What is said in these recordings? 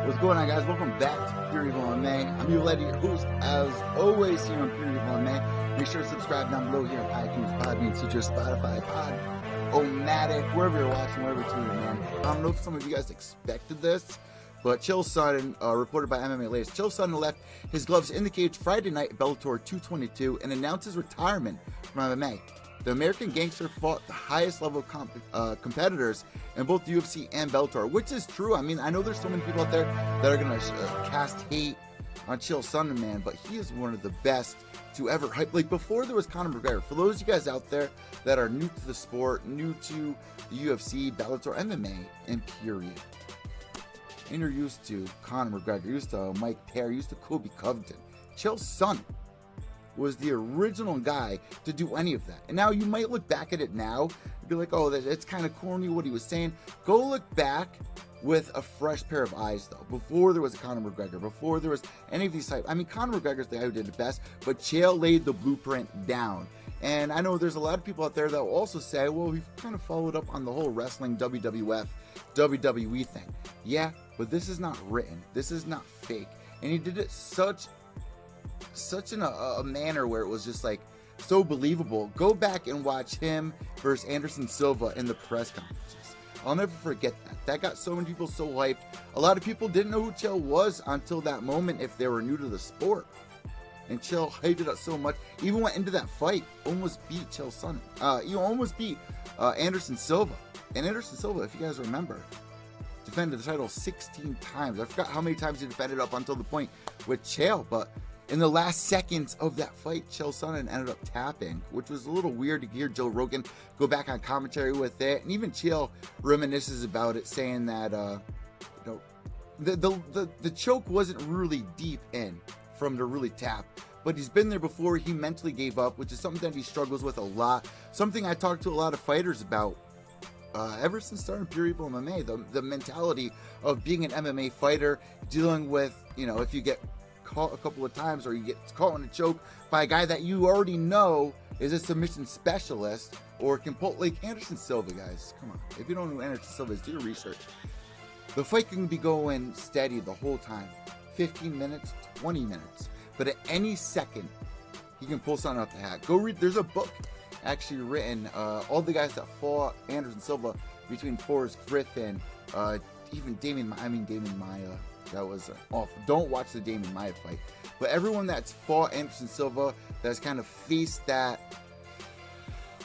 What's going on, guys? Welcome back to Pure EVil MMA. I'm your host, as always, here on Pure EVil MMA. Make sure to subscribe down below here on iTunes, Podbean, Stitcher, Spotify, Pod-O-Matic, wherever you're watching, wherever you're tuning in. I don't know if some of you guys expected this, but Chael Sonnen, reported by MMA Latest, Chael Sonnen left his gloves in the cage Friday night at Bellator 222 and announced his retirement from MMA. The American gangster fought the highest level competitors in both the UFC and Bellator, which is true. I mean, I know there's so many people out there that are going to cast hate on Chael Sonnen, man, but he is one of the best to ever hype. Like, before there was Conor McGregor, for those of you guys out there that are new to the sport, new to the UFC, Bellator, MMA, and period, and you're used to Conor McGregor, used to Mike Perry, used to Kobe Covington, Chael Sonnen was the original guy to do any of that. And now you might look back at it now and be like, oh, it's kind of corny what he was saying. Go look back with a fresh pair of eyes, though. Before there was a Conor McGregor, before there was any of these types. I mean, Conor McGregor's the guy who did it best, but Chael laid the blueprint down. And I know there's a lot of people out there that will also say, well, we've kind of followed up on the whole wrestling WWF, WWE thing. Yeah, but this is not written. This is not fake. And he did it such in a manner where it was just like so believable. Go back and watch him versus Anderson Silva in the press conferences. I'll never forget that. That got so many people so hyped. A lot of people didn't know who Chael was until that moment if they were new to the sport. And Chael hyped it up so much. Even went into that fight, almost beat Chael Sonnen. You almost beat Anderson Silva. And Anderson Silva, if you guys remember, defended the title 16 times. I forgot how many times he defended up until the point with Chael, but in the last seconds of that fight, Chael Sonnen ended up tapping, which was a little weird to hear Joe Rogan go back on commentary with it. And even Chael reminisces about it, saying that the choke wasn't really deep in for him to really tap. But he's been there before. He mentally gave up, which is something that he struggles with a lot. Something I talked to a lot of fighters about ever since starting Pure EVil MMA. The mentality of being an MMA fighter, dealing with, if you get caught a couple of times or you get caught in a choke by a guy that you already know is a submission specialist or can pull, like Anderson Silva, guys. Come on. If you don't know who Anderson Silva is, do your research. The fight can be going steady the whole time. 15 minutes, 20 minutes. But at any second, he can pull something out the hat. Go read. There's a book actually written, all the guys that fought Anderson Silva between Forrest Griffin, even Damien Maia. That was awful. Don't watch the Damien Maia fight. But everyone that's fought Anderson Silva, that's kind of faced that,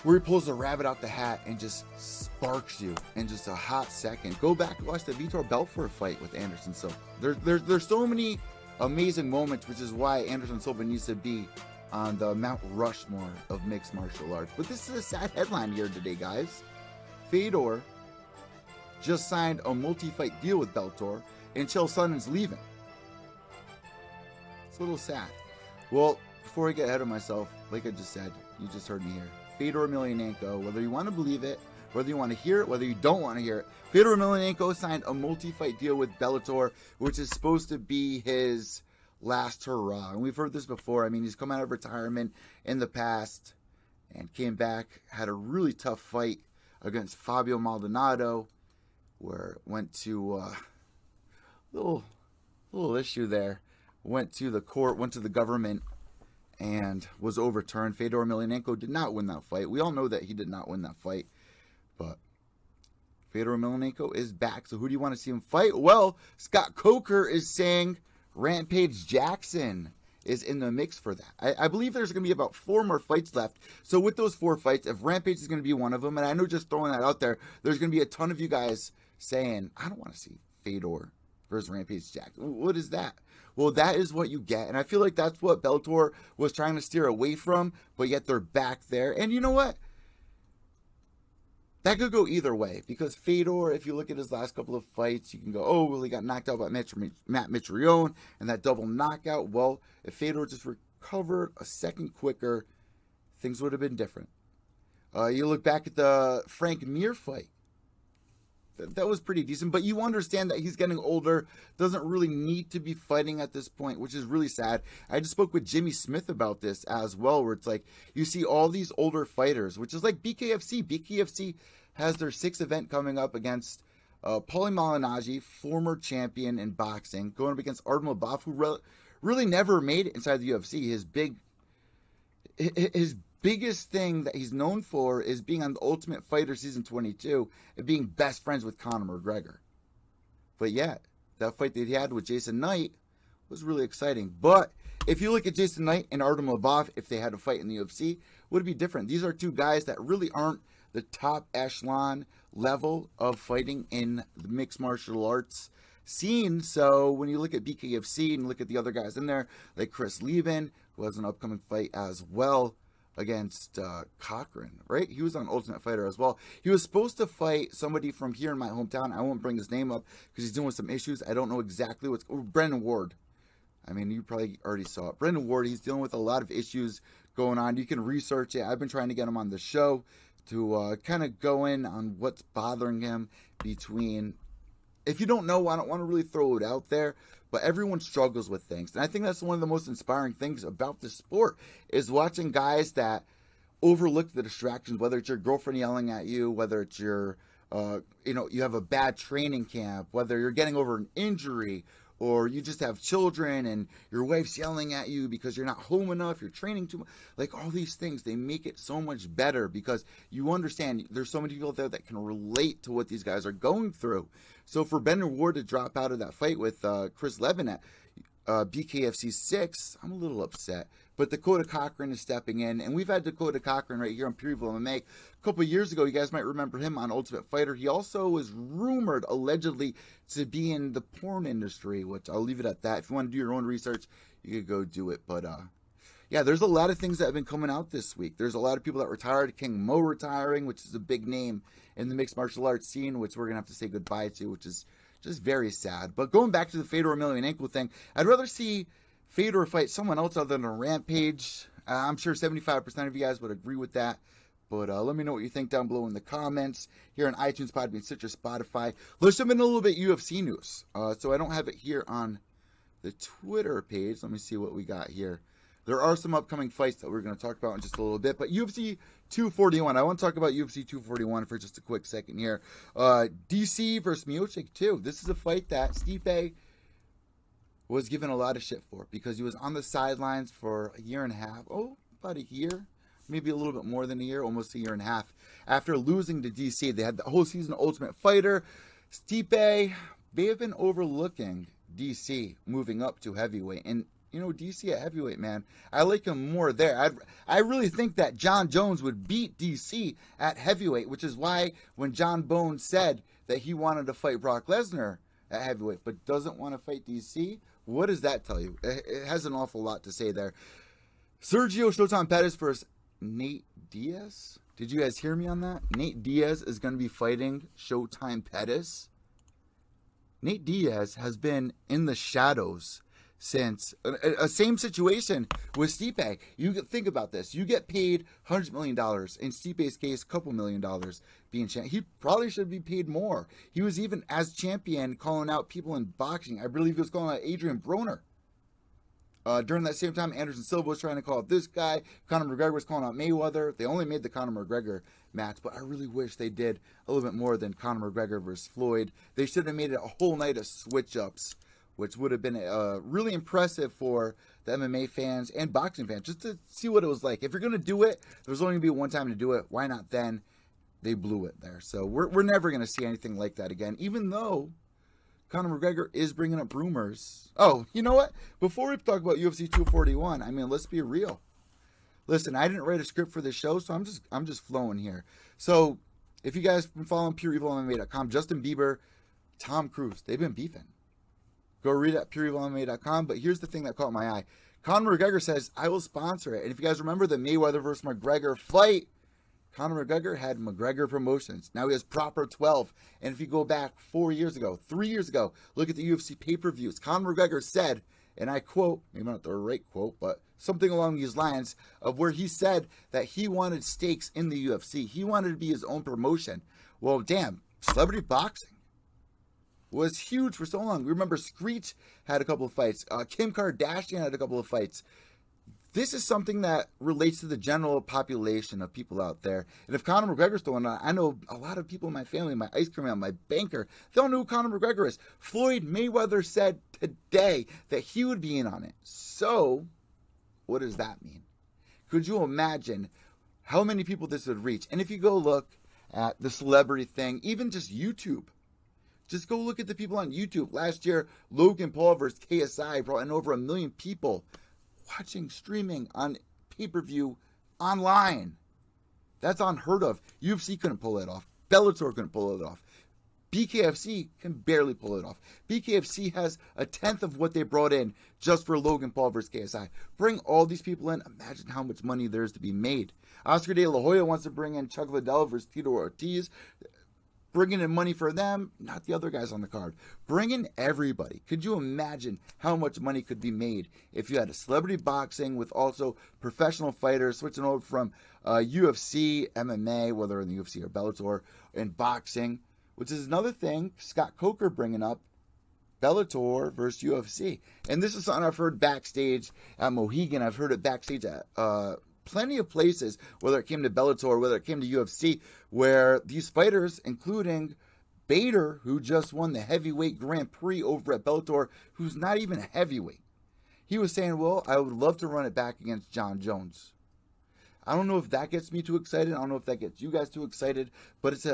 where he pulls a rabbit out the hat and just sparks you in just a hot second. Go back and watch the Vitor Belfort fight with Anderson Silva. There's so many amazing moments, which is why Anderson Silva needs to be on the Mount Rushmore of mixed martial arts. But this is a sad headline here today, guys. Fedor just signed a multi-fight deal with Bellator, and Chael Sonnen's leaving. It's a little sad. Well, before I get ahead of myself, like I just said, you just heard me here. Fedor Emelianenko, whether you want to believe it, whether you want to hear it, whether you don't want to hear it, Fedor Emelianenko signed a multi-fight deal with Bellator, which is supposed to be his last hurrah. And we've heard this before. I mean, he's come out of retirement in the past and came back, had a really tough fight against Fabio Maldonado, where went to little issue there. Went to the court, went to the government, and was overturned. Fedor Emelianenko did not win that fight. We all know that he did not win that fight, but Fedor Emelianenko is back. So who do you want to see him fight? Well, Scott Coker is saying Rampage Jackson is in the mix for that. I believe there's going to be about 4 more fights left. So with those 4 fights, if Rampage is going to be one of them, and I know just throwing that out there, there's going to be a ton of you guys saying, I don't want to see Fedor versus Rampage Jackson. What is that? Well, that is what you get. And I feel like that's what Bellator was trying to steer away from, but yet they're back there. And you know what? That could go either way, because Fedor, if you look at his last couple of fights, you can go, oh, well, he got knocked out by Matt Mitrione and that double knockout. Well, if Fedor just recovered a second quicker, things would have been different. You look back at the Frank Mir fight. That was pretty decent, but you understand that he's getting older, doesn't really need to be fighting at this point, which is really sad. I just spoke with Jimmy Smith about this as well, where it's like you see all these older fighters, which is like BKFC. BKFC has their 6th event coming up against Paulie Malignaggi, former champion in boxing, going up against Artem Lobov, who really never made it inside the UFC. His biggest thing that he's known for is being on the Ultimate Fighter Season 22 and being best friends with Conor McGregor. But yeah, that fight that he had with Jason Knight was really exciting. But if you look at Jason Knight and Artem Lobov, if they had a fight in the UFC, would it be different? These are two guys that really aren't the top echelon level of fighting in the mixed martial arts scene. So when you look at BKFC and look at the other guys in there, like Chris Lieben, who has an upcoming fight as well against Cochran, right? He was on Ultimate Fighter as well. He was supposed to fight somebody from here in my hometown. I won't bring his name up because he's dealing with some issues. I don't know exactly what's... Brendan Ward. I mean, you probably already saw it. Brendan Ward, he's dealing with a lot of issues going on. You can research it. I've been trying to get him on the show to kind of go in on what's bothering him between... If you don't know, I don't want to really throw it out there, but everyone struggles with things. And I think that's one of the most inspiring things about the sport is watching guys that overlook the distractions, whether it's your girlfriend yelling at you, whether it's your, you have a bad training camp, whether you're getting over an injury, or you just have children and your wife's yelling at you because you're not home enough, you're training too much. Like all these things, they make it so much better because you understand there's so many people out there that can relate to what these guys are going through. So for Brendan Ward to drop out of that fight with Chris Levin at BKFC 6, I'm a little upset. But Dakota Cochran is stepping in, and we've had Dakota Cochran right here on Pure EVil MMA. A couple of years ago, you guys might remember him on Ultimate Fighter. He also was rumored, allegedly, to be in the porn industry, which I'll leave it at that. If you want to do your own research, you could go do it. But, yeah, there's a lot of things that have been coming out this week. There's a lot of people that retired. King Mo retiring, which is a big name in the mixed martial arts scene, which we're going to have to say goodbye to, which is just very sad. But going back to the Fedor Emelianenko thing, I'd rather see Fedor fight someone else other than a Rampage. I'm sure 75% of you guys would agree with that. But let me know what you think down below in the comments. Here on iTunes, Podbean, Stitcher, Spotify. Let's jump into a little bit UFC news. So I don't have it here on the Twitter page. Let me see what we got here. There are some upcoming fights that we're going to talk about in just a little bit. But UFC 241. I want to talk about UFC 241 for just a quick second here. DC versus Miocic 2. This is a fight that Stipe was given a lot of shit for because he was on the sidelines for a year and a half. Oh, about a year. Maybe a little bit more than a year. Almost a year and a half. After losing to DC, they had the whole season Ultimate Fighter. Stipe, they have been overlooking DC moving up to heavyweight. And you know, DC at heavyweight, man, I like him more there. I really think that John Jones would beat DC at heavyweight, which is why when John Bones said that he wanted to fight Brock Lesnar at heavyweight, but doesn't want to fight DC, what does that tell you? It has an awful lot to say there. Sergio Showtime Pettis versus Nate Diaz. Did you guys hear me on that? Nate Diaz is going to be fighting Showtime Pettis. Nate Diaz has been in the shadows since a same situation with Stipe. You think about this. You get paid $100 million. In Stipe's case, a couple $1 million being champion. He probably should be paid more. He was even, as champion, calling out people in boxing. I believe he was calling out Adrian Broner. During that same time, Anderson Silva was trying to call out this guy. Conor McGregor was calling out Mayweather. They only made the Conor McGregor match, but I really wish they did a little bit more than Conor McGregor versus Floyd. They should have made it a whole night of switch-ups, which would have been really impressive for the MMA fans and boxing fans, just to see what it was like. If you're going to do it, there's only going to be one time to do it. Why not then? They blew it there. So we're never going to see anything like that again, even though Conor McGregor is bringing up rumors. Oh, you know what? Before we talk about UFC 241, I mean, let's be real. Listen, I didn't write a script for this show, so I'm just flowing here. So if you guys have been following PureEvilMMA.com, Justin Bieber, Tom Cruise, they've been beefing. Go read it at PureEvilMMA.com. But here's the thing that caught my eye. Conor McGregor says, I will sponsor it. And if you guys remember the Mayweather versus McGregor fight, Conor McGregor had McGregor Promotions. Now he has Proper 12. And if you go back 4 years ago, 3 years ago, look at the UFC pay-per-views. Conor McGregor said, and I quote, maybe not the right quote, but something along these lines of where he said that he wanted stakes in the UFC. He wanted to be his own promotion. Well, damn, celebrity boxing was huge for so long. Remember, Screech had a couple of fights. Kim Kardashian had a couple of fights. This is something that relates to the general population of people out there. And if Conor McGregor's throwing on, I know a lot of people in my family, my ice cream man, my banker, they don't know who Conor McGregor is. Floyd Mayweather said today that he would be in on it. So, what does that mean? Could you imagine how many people this would reach? And if you go look at the celebrity thing, even just YouTube, just go look at the people on YouTube. Last year, Logan Paul versus KSI brought in over 1 million people watching, streaming on pay-per-view online. That's unheard of. UFC couldn't pull it off. Bellator couldn't pull it off. BKFC can barely pull it off. BKFC has 1/10 of what they brought in just for Logan Paul versus KSI. Bring all these people in. Imagine how much money there is to be made. Oscar De La Hoya wants to bring in Chuck Liddell versus Tito Ortiz. Bringing in money for them, not the other guys on the card. Bring in everybody. Could you imagine how much money could be made if you had a celebrity boxing with also professional fighters switching over from UFC, MMA, whether in the UFC or Bellator, and boxing, which is another thing Scott Coker bringing up, Bellator versus UFC. And this is something I've heard backstage at Mohegan. I've heard it backstage at plenty of places, whether it came to Bellator, whether it came to UFC, where these fighters, including Bader, who just won the heavyweight Grand Prix over at Bellator, who's not even a heavyweight, he was saying, well, I would love to run it back against John Jones. I don't know if that gets me too excited. I don't know if that gets you guys too excited, but it's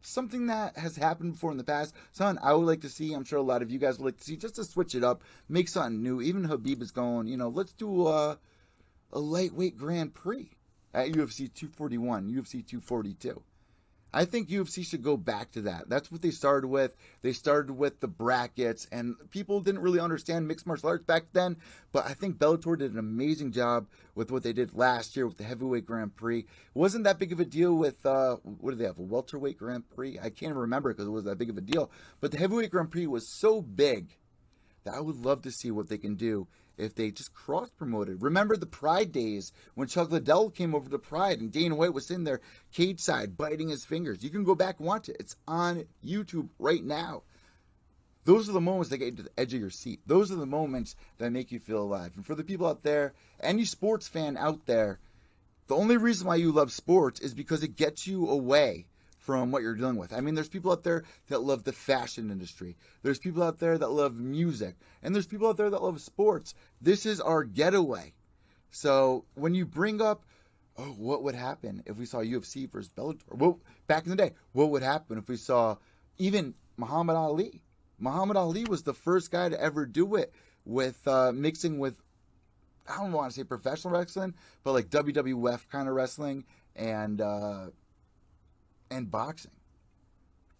something that has happened before in the past. Something I would like to see. I'm sure a lot of you guys would like to see, just to switch it up, make something new. Even Khabib is going, let's do a lightweight Grand Prix at UFC 241, UFC 242. I think UFC should go back to that. That's what they started with. They started with the brackets, and people didn't really understand mixed martial arts back then, but I think Bellator did an amazing job with what they did last year with the heavyweight Grand Prix. It wasn't that big of a deal with, what did they have, a welterweight Grand Prix? I can't even remember because it was that big of a deal, but the heavyweight Grand Prix was so big that I would love to see what they can do if they just cross-promoted. Remember the Pride days when Chuck Liddell came over to Pride and Dana White was sitting there cage side biting his fingers. You can go back and watch it. It's on YouTube right now. Those are the moments that get you to the edge of your seat. Those are the moments that make you feel alive. And for the people out there, any sports fan out there, the only reason why you love sports is because it gets you away from what you're dealing with. I mean, there's people out there that love the fashion industry. There's people out there that love music. And there's people out there that love sports. This is our getaway. So when you bring up, oh, what would happen if we saw UFC versus Bellator? Well, back in the day, what would happen if we saw even Muhammad Ali? Muhammad Ali was the first guy to ever do it with mixing with, I don't want to say professional wrestling, but like WWF kind of wrestling and boxing.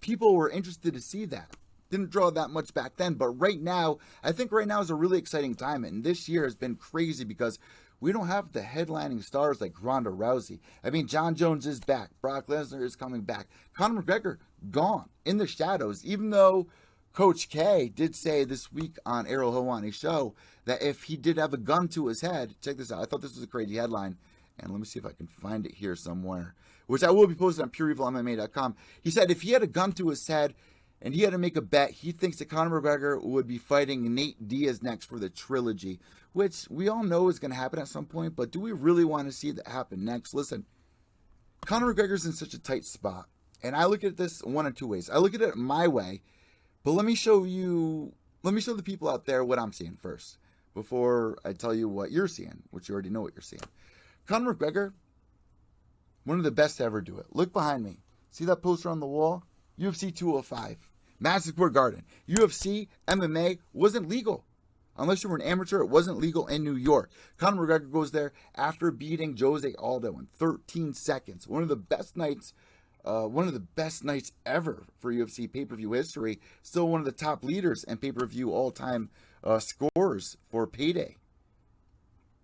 People were interested to see that. Didn't draw that much back then, but right now, I think right now is a really exciting time, and this year has been crazy because we don't have the headlining stars like Ronda Rousey. I mean, John Jones is back. Brock Lesnar is coming back. Conor McGregor, gone, in the shadows, even though Coach K did say this week on Ariel Helwani's show that if he did have a gun to his head, check this out, I thought this was a crazy headline, and let me see if I can find it here somewhere, which I will be posting on pureevilmma.com. He said if he had a gun to his head and he had to make a bet, he thinks that Conor McGregor would be fighting Nate Diaz next for the trilogy, which we all know is going to happen at some point, but do we really want to see that happen next? Listen, Conor McGregor's in such a tight spot, and I look at this one of two ways. I look at it my way, but let me show the people out there what I'm seeing first before I tell you what you're seeing, which you already know what you're seeing. Conor McGregor, one of the best to ever do it. Look behind me. See that poster on the wall? UFC 205. Madison Square Garden. UFC, MMA wasn't legal. Unless you were an amateur, it wasn't legal in New York. Conor McGregor goes there after beating Jose Aldo in 13 seconds. One of the best nights ever for UFC pay-per-view history. Still one of the top leaders in pay-per-view all-time scores for Payday.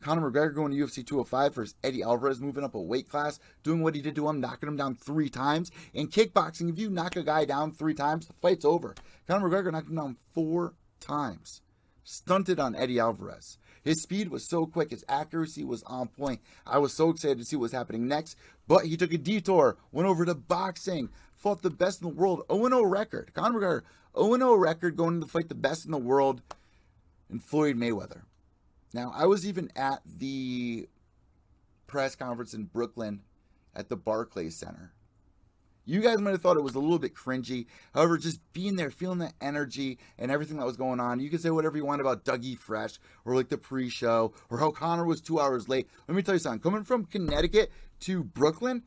Conor McGregor going to UFC 205 versus Eddie Alvarez, moving up a weight class, doing what he did to him, knocking him down 3 times. In kickboxing, if you knock a guy down 3 times, the fight's over. Conor McGregor knocked him down 4 times. Stunted on Eddie Alvarez. His speed was so quick. His accuracy was on point. I was so excited to see what was happening next. But he took a detour, went over to boxing, fought the best in the world. 0-0 record. Conor McGregor, 0-0 record going to fight the best in the world and Floyd Mayweather. Now, I was even at the press conference in Brooklyn at the Barclays Center. You guys might have thought it was a little bit cringy. However, just being there, feeling the energy and everything that was going on. You can say whatever you want about Dougie Fresh or like the pre-show or how Conor was 2 hours late. Let me tell you something. Coming from Connecticut to Brooklyn,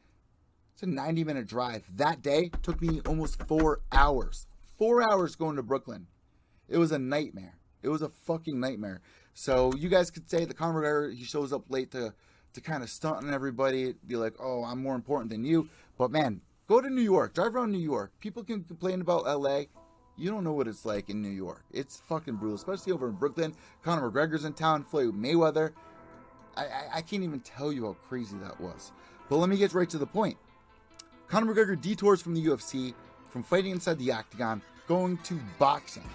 it's a 90-minute drive. That day took me almost 4 hours. 4 hours going to Brooklyn. It was a nightmare. It was a fucking nightmare. So you guys could say that Conor McGregor, he shows up late to kind of stunt on everybody. Be like, oh, I'm more important than you. But man, go to New York. Drive around New York. People can complain about LA. You don't know what it's like in New York. It's fucking brutal, especially over in Brooklyn. Conor McGregor's in town. Floyd Mayweather. I can't even tell you how crazy that was. But let me get right to the point. Conor McGregor detours from the UFC, from fighting inside the octagon, going to boxing.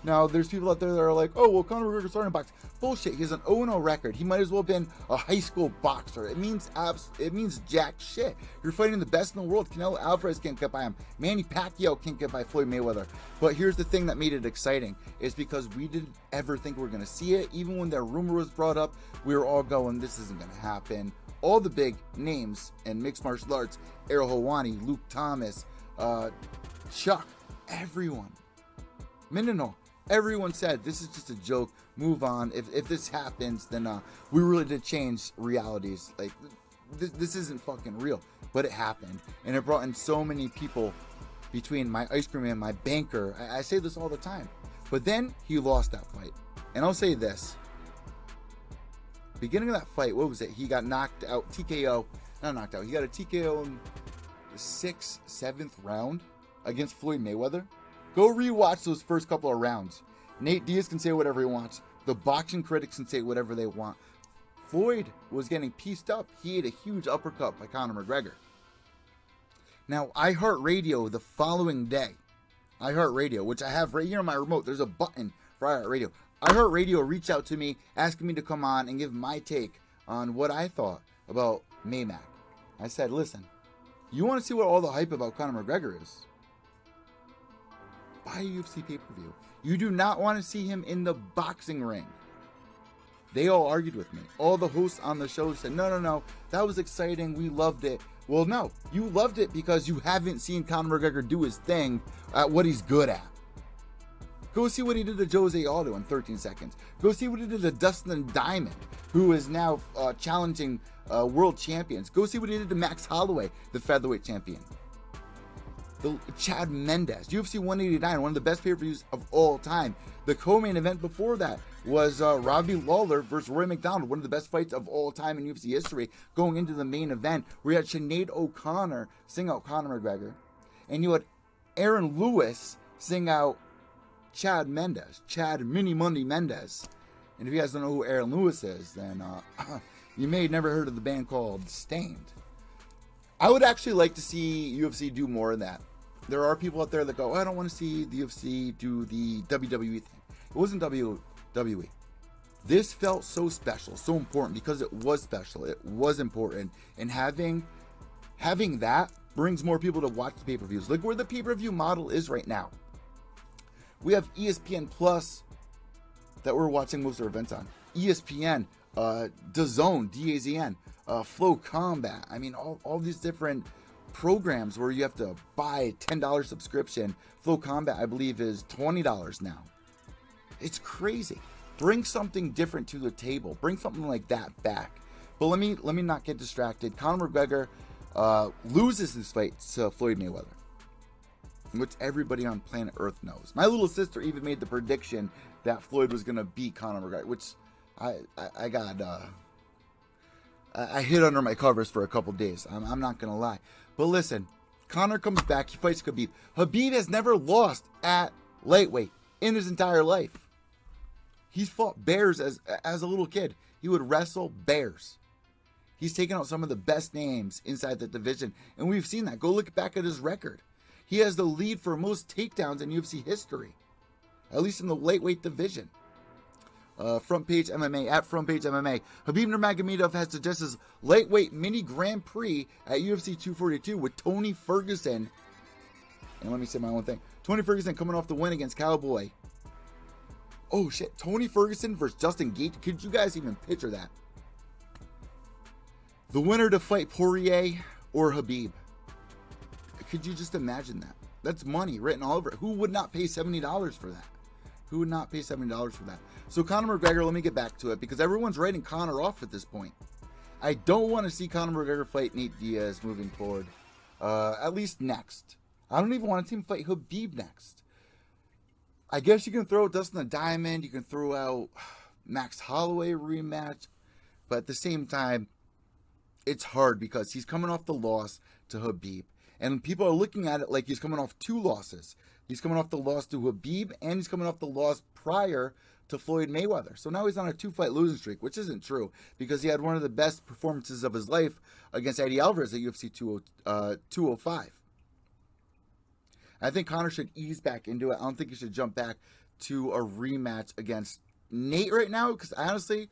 Now, there's people out there that are like, oh, well, Conor McGregor's starting to box. Bullshit. He has an 0-0 record. He might as well have been a high school boxer. It means jack shit. You're fighting the best in the world. Canelo Alvarez can't get by him. Manny Pacquiao can't get by Floyd Mayweather. But here's the thing that made it exciting is because we didn't ever think we were going to see it. Even when that rumor was brought up, we were all going, this isn't going to happen. All the big names in mixed martial arts, Ariel Helwani, Luke Thomas, Chuck, everyone. Minino. Everyone said, this is just a joke, move on. If this happens, then we really did change realities. Like, this isn't fucking real. But it happened. And it brought in so many people between my ice cream man, my banker. I say this all the time. But then he lost that fight. And I'll say this. Beginning of that fight, what was it? He got knocked out, TKO. Not knocked out. He got a TKO in the 6th, 7th round against Floyd Mayweather. Go rewatch those first couple of rounds. Nate Diaz can say whatever he wants. The boxing critics can say whatever they want. Floyd was getting pieced up. He ate a huge uppercut by Conor McGregor. Now, iHeartRadio the following day, iHeartRadio, which I have right here on my remote, there's a button for iHeartRadio. iHeartRadio reached out to me, asking me to come on and give my take on what I thought about Maymac. I said, listen, you want to see what all the hype about Conor McGregor is? Buy a UFC pay-per-view. You do not want to see him in the boxing ring. They all argued with me. All the hosts on the show said, no, that was exciting. We loved it. Well, no, you loved it because you haven't seen Conor McGregor do his thing at what he's good at. Go see what he did to Jose Aldo in 13 seconds. Go see what he did to Dustin Diamond, who is now challenging world champions. Go see what he did to Max Holloway, the featherweight champion. Chad Mendes, UFC 189, one of the best pay-per-views of all time. The co-main event before that was Robbie Lawler versus Roy McDonald, one of the best fights of all time in UFC history, going into the main event. We had Sinead O'Connor sing out Conor McGregor, and you had Aaron Lewis sing out Chad Mini Monday Mendes. And if you guys don't know who Aaron Lewis is, then you may have never heard of the band called Stained. I would actually like to see UFC do more of that. There are people out there that go, I don't want to see the UFC do the WWE thing. It wasn't WWE. This felt so special, so important because it was special. It was important. And having that brings more people to watch the pay-per-views. Look where the pay-per-view model is right now. We have ESPN Plus that we're watching most of our events on. ESPN, DAZN, D-A-Z-N, Flow Combat. I mean, all these different programs where you have to buy a $10 subscription. Flow Combat, I believe, is $20 now. It's crazy. Bring something different to the table. Bring something like that back. But let me not get distracted. Conor McGregor loses this fight to Floyd Mayweather, which everybody on planet Earth knows. My little sister even made the prediction that Floyd was going to beat Conor McGregor, which I hid under my covers for a couple days. I'm not going to lie. But listen, Conor comes back. He fights Khabib. Khabib has never lost at lightweight in his entire life. He's fought bears as a little kid. He would wrestle bears. He's taken out some of the best names inside the division. And we've seen that. Go look back at his record. He has the lead for most takedowns in UFC history, at least in the lightweight division. Front Page MMA, at Front Page MMA. Khabib Nurmagomedov has suggested his lightweight mini Grand Prix at UFC 242 with Tony Ferguson. And let me say my own thing. Tony Ferguson coming off the win against Cowboy. Oh shit, Tony Ferguson versus Justin Gaethje. Could you guys even picture that? The winner to fight Poirier or Khabib. Could you just imagine that? That's money written all over it. Who would not pay $70 for that? Who would not pay $70 for that? So Conor McGregor, let me get back to it because everyone's writing Conor off at this point. I don't want to see Conor McGregor fight Nate Diaz moving forward. At least next. I don't even want to see him fight Khabib next. I guess you can throw Dustin the Diamond. You can throw out Max Holloway rematch. But at the same time, it's hard because he's coming off the loss to Khabib. And people are looking at it like he's coming off 2 losses. He's coming off the loss to Khabib, and he's coming off the loss prior to Floyd Mayweather. So now he's on a 2-fight losing streak, which isn't true because he had one of the best performances of his life against Eddie Alvarez at UFC 205. I think Conor should ease back into it. I don't think he should jump back to a rematch against Nate right now because honestly,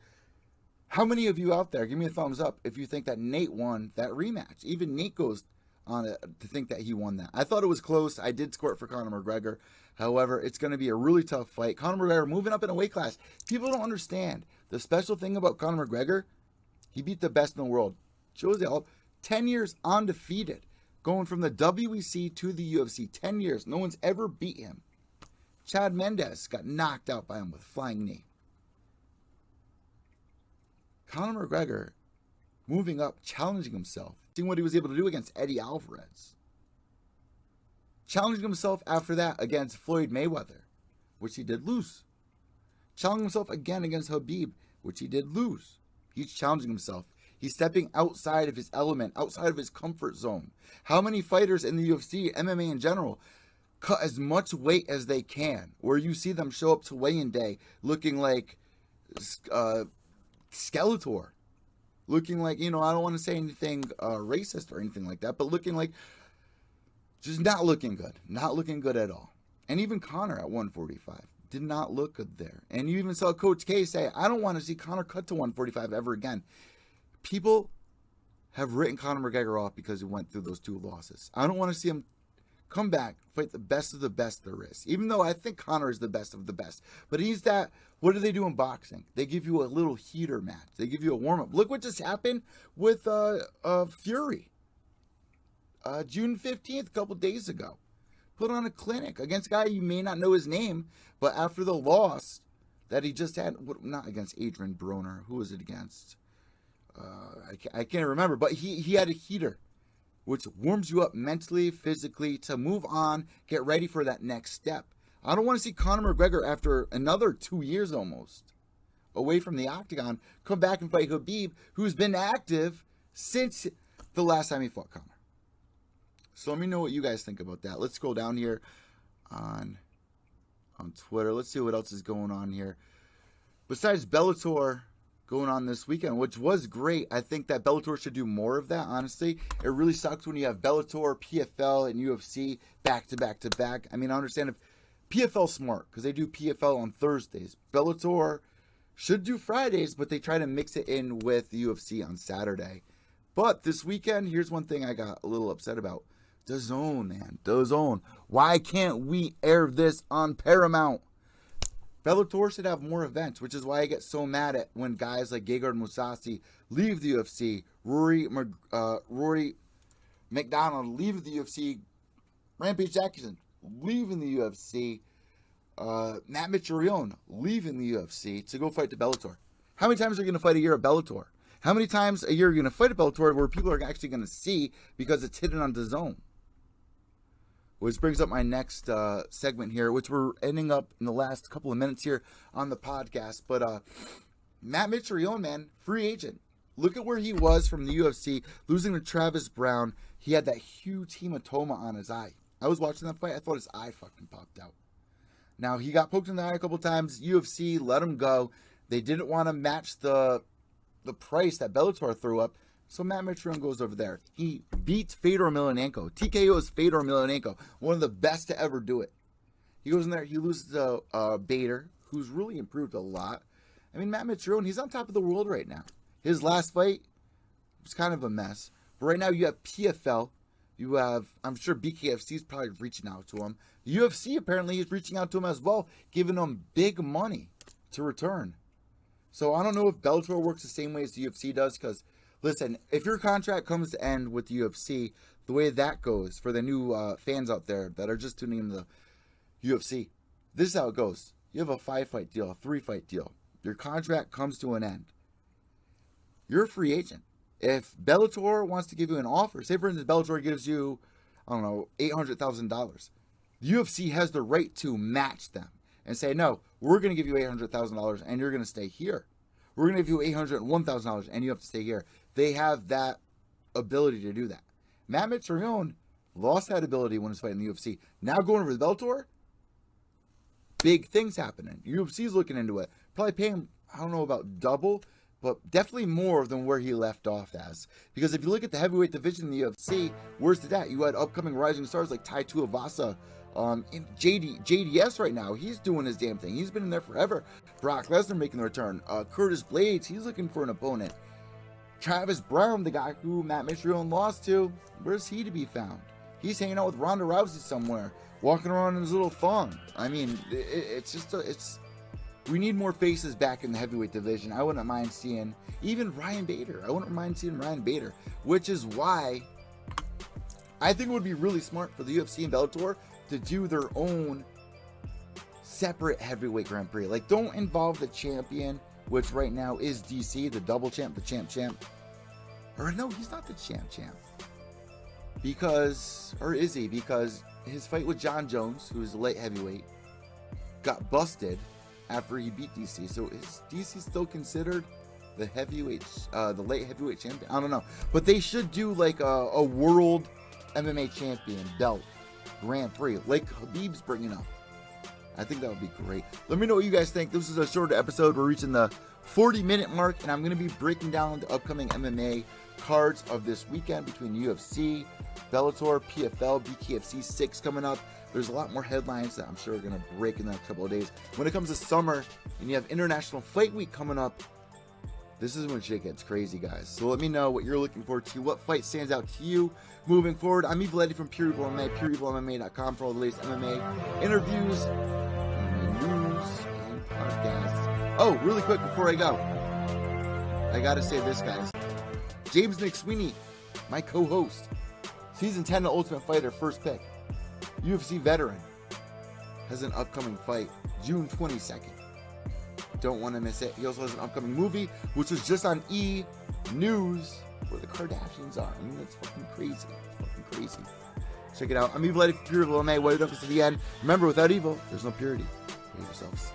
how many of you out there, give me a thumbs up if you think that Nate won that rematch? Even Nate goes on it to think that he won that. I thought it was close. I did score it for Conor McGregor. However, it's going to be a really tough fight. Conor McGregor moving up in a weight class. People don't understand. The special thing about Conor McGregor, he beat the best in the world. Shows you 10 years undefeated. Going from the WEC to the UFC. 10 years. No one's ever beat him. Chad Mendes got knocked out by him with a flying knee. Conor McGregor moving up, challenging himself. Seeing what he was able to do against Eddie Alvarez. Challenging himself after that against Floyd Mayweather, which he did lose. Challenging himself again against Khabib, which he did lose. He's challenging himself. He's stepping outside of his element, outside of his comfort zone. How many fighters in the UFC, MMA in general, cut as much weight as they can, where you see them show up to weigh-in day looking like Skeletor. Looking like, I don't want to say anything racist or anything like that, but looking like, just not looking good. Not looking good at all. And even Conor at 145 did not look good there. And you even saw Coach K say, I don't want to see Conor cut to 145 ever again. People have written Conor McGregor off because he went through those 2 losses. I don't want to see him come back, fight the best of the best there is. Even though I think Conor is the best of the best. But he's that, what do they do in boxing? They give you a little heater match. They give you a warm-up. Look what just happened with Fury. June 15th, a couple days ago. Put on a clinic against a guy you may not know his name, but after the loss that he just had, not against Adrian Broner. Who was it against? I can't remember, but he had a heater, which warms you up mentally, physically, to move on, get ready for that next step. I don't want to see Conor McGregor, after another 2 years almost, away from the octagon, come back and fight Khabib, who's been active since the last time he fought Conor. So let me know what you guys think about that. Let's scroll down here on Twitter. Let's see what else is going on here. Besides Bellator going on this weekend, which was great. I think that Bellator should do more of that, honestly. It really sucks when you have Bellator, PFL, and UFC back to back to back. I mean, I understand if PFL's smart because they do PFL on Thursdays. Bellator should do Fridays, but they try to mix it in with the UFC on Saturday. But this weekend, here's one thing I got a little upset about. DAZN, man. DAZN. Why can't we air this on Paramount? Bellator should have more events, which is why I get so mad at when guys like Gegard Mousasi leave the UFC, Rory McDonald leave the UFC, Rampage Jackson leaving the UFC, Matt Mitrione leaving the UFC to go fight the Bellator. How many times are you going to fight a year at Bellator? How many times a year are you going to fight at Bellator where people are actually going to see because it's hidden on DAZN? Which brings up my next segment here, which we're ending up in the last couple of minutes here on the podcast. But Matt Mitrione, man, free agent. Look at where he was from the UFC, losing to Travis Brown. He had that huge hematoma on his eye. I was watching that fight. I thought his eye fucking popped out. Now, he got poked in the eye a couple times. UFC let him go. They didn't want to match the price that Bellator threw up. So Matt Mitrione goes over there. He beats Fedor Emelianenko. TKO's Fedor Emelianenko, one of the best to ever do it. He goes in there. He loses to Bader, who's really improved a lot. I mean, Matt Mitrione, he's on top of the world right now. His last fight was kind of a mess. But right now you have PFL. You have, I'm sure BKFC is probably reaching out to him. UFC apparently is reaching out to him as well, giving him big money. to return. So I don't know if Bellator works the same way as the UFC does, because, listen, if your contract comes to end with the UFC, the way that goes, for the new fans out there that are just tuning into the UFC, this is how it goes. You have a 5-fight deal, a 3-fight deal. Your contract comes to an end. You're a free agent. If Bellator wants to give you an offer, say for instance Bellator gives you, I don't know, $800,000, the UFC has the right to match them and say, no, we're going to give you $800,000 and you're going to stay here. We're going to give you $801,000 and you have to stay here. They have that ability to do that. Matt Mitrione lost that ability when he was fighting the UFC. Now going over to Bellator, big things happening. UFC's looking into it. Probably paying, I don't know about double, but definitely more than where he left off as. Because if you look at the heavyweight division in the UFC, where's it at? You had upcoming rising stars like Tai Tuivasa, in JDS right now. He's doing his damn thing. He's been in there forever. Brock Lesnar making the return. Curtis Blades, he's looking for an opponent. Travis Brown, the guy who Matt Mitrione lost to, where's he to be found? He's hanging out with Ronda Rousey somewhere, walking around in his little thong. I mean, we need more faces back in the heavyweight division. I wouldn't mind seeing even Ryan Bader. I wouldn't mind seeing Ryan Bader, which is why I think it would be really smart for the UFC and Bellator to do their own separate heavyweight Grand Prix. Like, don't involve the champion, which right now is DC, the double champ, the champ. Or no, he's not the champ. Because, or is he? Because his fight with John Jones, who is a light heavyweight, got busted after he beat DC. So is DC still considered the heavyweight, the light heavyweight champion? I don't know. But they should do like a world MMA champion belt Grand Prix, like Khabib's bringing up. I think that would be great. Let me know what you guys think. This is a shorter episode. We're reaching the 40-minute mark, and I'm going to be breaking down the upcoming MMA cards of this weekend between UFC, Bellator, PFL, BKFC 6 coming up. There's a lot more headlines that I'm sure are going to break in the next couple of days. When it comes to summer and you have International Fight Week coming up, this is when shit gets crazy, guys. So let me know what you're looking forward to. What fight stands out to you moving forward? I'm Evil Eddie from Pure EVil MMA, pureevilmma.com for all the latest MMA interviews, MMA news, and podcasts. Oh, really quick before I go, I got to say this, guys. James Nick Sweeney, my co-host, Season 10 of Ultimate Fighter, first pick, UFC veteran, has an upcoming fight, June 22nd. Don't want to miss it. He also has an upcoming movie, which was just on E! News, where the Kardashians are. I mean, that's fucking crazy. It's fucking crazy. Check it out. I'm Evil Eddie from Pure EVil MMA. Wait up to the end. Remember, without evil, there's no purity. Behave yourselves.